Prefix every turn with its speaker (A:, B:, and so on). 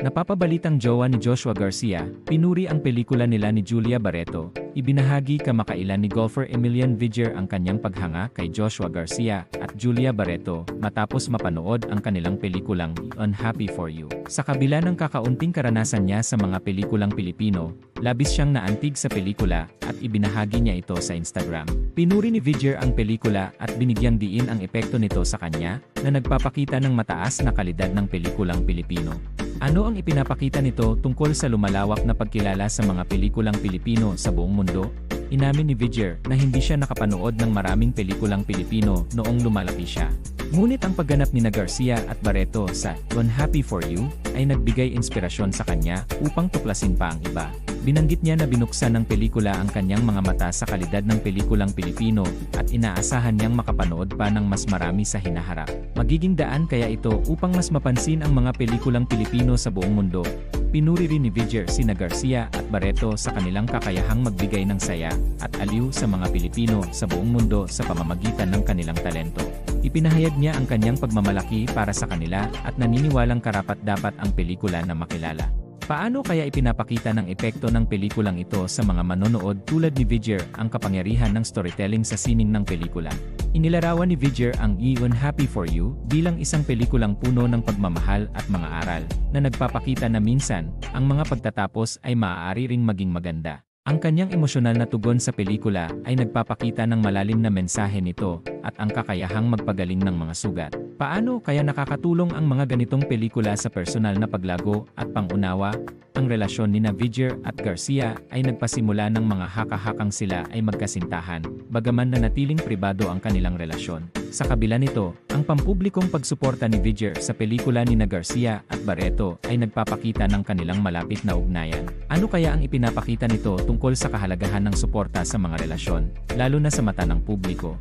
A: Napapabalitang jowa ni Joshua Garcia, pinuri ang pelikula nila ni Julia Barreto. Ibinahagi kamakailan ni golfer Emilian Viger ang kanyang paghanga kay Joshua Garcia at Julia Barreto matapos mapanood ang kanilang pelikulang Unhappy for You. Sa kabila ng kakaunting karanasan niya sa mga pelikulang Pilipino, labis siyang naantig sa pelikula at ibinahagi niya ito sa Instagram. Pinuri ni Viger ang pelikula at binigyang diin ang epekto nito sa kanya na nagpapakita ng mataas na kalidad ng pelikulang Pilipino. Ano ang ipinapakita nito tungkol sa lumalawak na pagkilala sa mga pelikulang Pilipino sa buong mundo? Inamin ni Viger na hindi siya nakapanood ng maraming pelikulang Pilipino noong lumalaki siya. Ngunit ang pagganap ni Garcia at Barreto sa Unhappy for You ay nagbigay inspirasyon sa kanya upang tuklasin pa ang iba. Binanggit niya na binuksan ng pelikula ang kanyang mga mata sa kalidad ng pelikulang Pilipino at inaasahan niyang makapanood pa ng mas marami sa hinaharap. Magiging daan kaya ito upang mas mapansin ang mga pelikulang Pilipino sa buong mundo. Pinuri rin ni Viger sina Garcia at Barreto sa kanilang kakayahang magbigay ng saya at aliw sa mga Pilipino sa buong mundo sa pamamagitan ng kanilang talento. Ipinahayag niya ang kanyang pagmamalaki para sa kanila at naniniwalang karapat-dapat ang pelikula na makilala. Paano kaya ipinapakita ng epekto ng pelikulang ito sa mga manonood tulad ni Viger ang kapangyarihan ng storytelling sa sining ng pelikula? Inilarawan ni Viger ang Unhappy for You bilang isang pelikulang puno ng pagmamahal at mga aral na nagpapakita na minsan, ang mga pagtatapos ay maaari ring maging maganda. Ang kanyang emosyonal na tugon sa pelikula ay nagpapakita ng malalim na mensahe nito at ang kakayahang magpagaling ng mga sugat. Paano kaya nakakatulong ang mga ganitong pelikula sa personal na paglago at pangunawa? Ang relasyon ni Viger at Garcia ay nagpasimula ng mga haka-hakang sila ay magkasintahan, bagaman na natiling pribado ang kanilang relasyon. Sa kabila nito, ang pampublikong pagsuporta ni Viger sa pelikula ni Garcia at Barreto ay nagpapakita ng kanilang malapit na ugnayan. Ano kaya ang ipinapakita nito tungkol sa kahalagahan ng suporta sa mga relasyon, lalo na sa mata ng publiko?